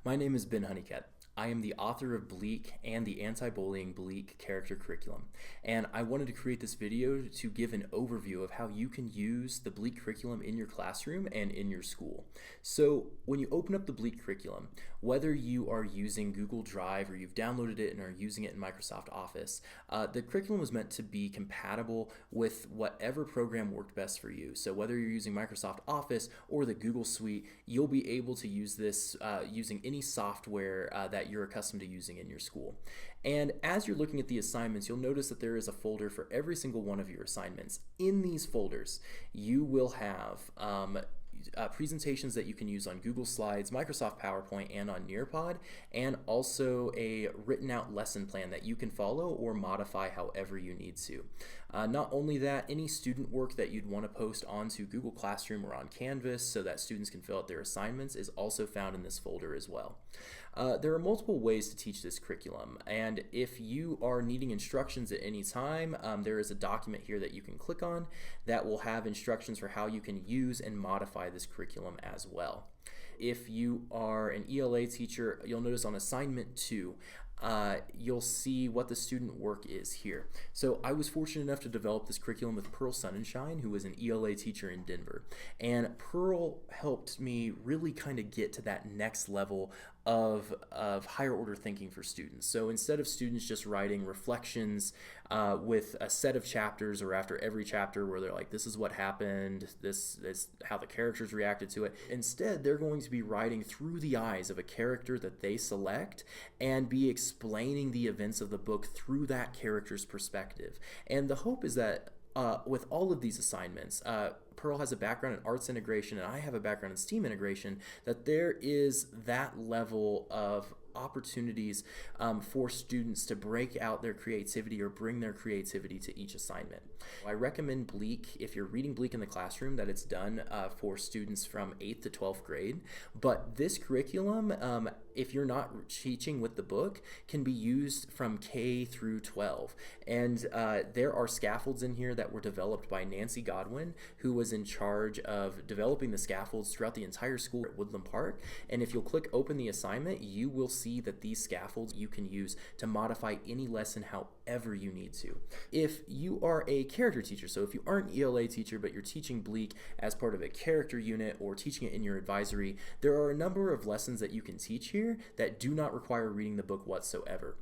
My name is Ben Honeycutt. I am the author of Bleak and the anti-bullying Bleak character curriculum. And I wanted to create this video to give an overview of how you can use the Bleak curriculum in your classroom and in your school. So when you open up the Bleak curriculum, whether you are using Google Drive or you've downloaded it and are using it in Microsoft Office, the curriculum was meant to be compatible with whatever program worked best for you. So whether you're using Microsoft Office or the Google Suite, you'll be able to use this using any software that you're accustomed to using in your school. And as you're looking at the assignments, you'll notice that there is a folder for every single one of your assignments. In these folders, you will have presentations that you can use on Google Slides, Microsoft PowerPoint, and on Nearpod, and also a written out lesson plan that you can follow or modify however you need to. Not only that, any student work that you'd want to post onto Google Classroom or on Canvas so that students can fill out their assignments is also found in this folder as well. There are multiple ways to teach this curriculum, and if you are needing instructions at any time, there is a document here that you can click on that will have instructions for how you can use and modify this curriculum as well. If you are an ELA teacher, you'll notice on assignment 2, you'll see what the student work is here. So I was fortunate enough to develop this curriculum with Pearl Sunshine, who was an ELA teacher in Denver. And Pearl helped me really kind of get to that next level of higher order thinking for students. So instead of students just writing reflections with a set of chapters or after every chapter where they're like, this is what happened, this is how the characters reacted to it, instead they're going to be writing through the eyes of a character that they select and be explaining the events of the book through that character's perspective. And the hope is that with all of these assignments, Pearl has a background in arts integration and I have a background in STEAM integration, that there is that level of opportunities for students to break out their creativity or bring their creativity to each assignment. I recommend Bleak, if you're reading Bleak in the classroom, that it's done for students from 8th to 12th grade. But this curriculum, if you're not teaching with the book, can be used from K through 12. And there are scaffolds in here that were developed by Nancy Godwin, who was in charge of developing the scaffolds throughout the entire school at Woodland Park. And if you'll click open the assignment, you will see that these scaffolds you can use to modify any lesson however you need to. If you are a character teacher, so if you aren't an ELA teacher but you're teaching Bleak as part of a character unit or teaching it in your advisory, there are a number of lessons that you can teach here that do not require reading the book whatsoever.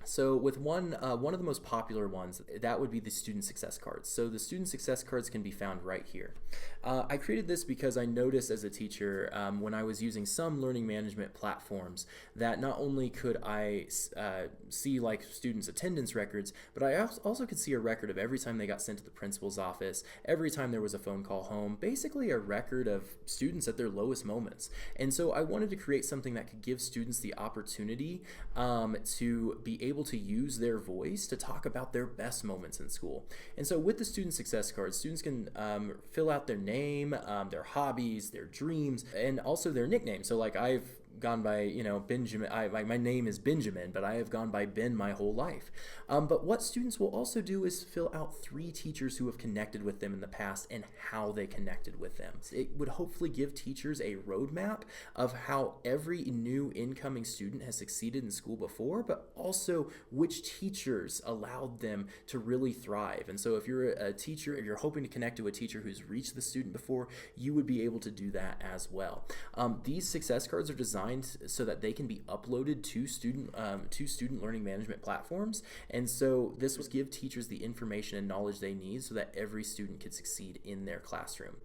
So with one of the most popular ones, that would be the student success cards. So the student success cards can be found right here. I created this because I noticed as a teacher when I was using some learning management platforms that not only could I see like students' attendance records, but I also could see a record of every time they got sent to the principal's office, every time there was a phone call home, basically a record of students at their lowest moments. And so I wanted to create something that could give students the opportunity to be able to use their voice to talk about their best moments in school. And so with the student success cards, students can fill out their name, their hobbies, their dreams, and also their nickname. So like I've gone by, Benjamin. My name is Benjamin, but I have gone by Ben my whole life. But what students will also do is fill out 3 teachers who have connected with them in the past and how they connected with them. It would hopefully give teachers a roadmap of how every new incoming student has succeeded in school before, but also which teachers allowed them to really thrive. And so if you're a teacher, if you're hoping to connect to a teacher who's reached the student before, you would be able to do that as well. These success cards are designed so that they can be uploaded to student learning management platforms, and so this will give teachers the information and knowledge they need so that every student can succeed in their classroom.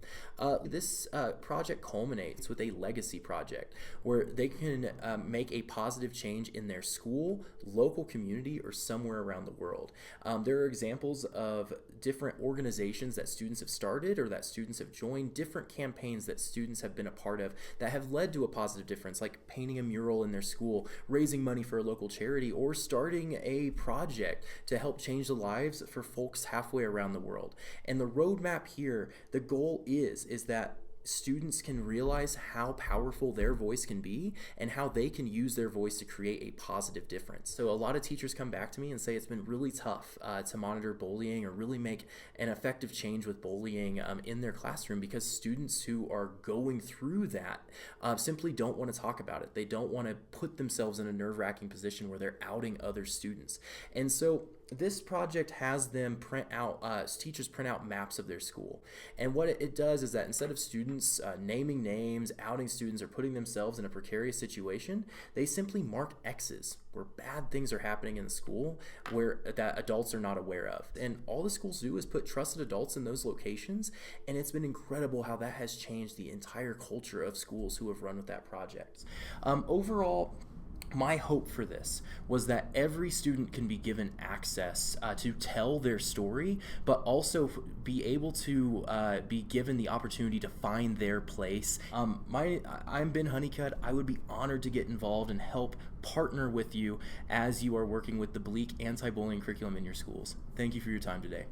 This project culminates with a legacy project where they can make a positive change in their school, local community, or somewhere around the world. There are examples of different organizations that students have started or that students have joined, different campaigns that students have been a part of that have led to a positive difference, like painting a mural in their school, raising money for a local charity, or starting a project to help change the lives for folks halfway around the world. And the roadmap here, the goal is that students can realize how powerful their voice can be and how they can use their voice to create a positive difference. So a lot of teachers come back to me and say it's been really tough to monitor bullying or really make an effective change with bullying in their classroom, because students who are going through that simply don't want to talk about it. They don't want to put themselves in a nerve-wracking position where they're outing other students. And so this project has them print out, teachers print out maps of their school. And what it does is that instead of students naming names, outing students, or putting themselves in a precarious situation, they simply mark X's where bad things are happening in the school where that adults are not aware of. And all the schools do is put trusted adults in those locations. And it's been incredible how that has changed the entire culture of schools who have run with that project. Overall, my hope for this was that every student can be given access to tell their story, but also be able to be given the opportunity to find their place. I'm Ben Honeycutt. I would be honored to get involved and help partner with you as you are working with the Bleak anti-bullying curriculum in your schools. Thank you for your time today.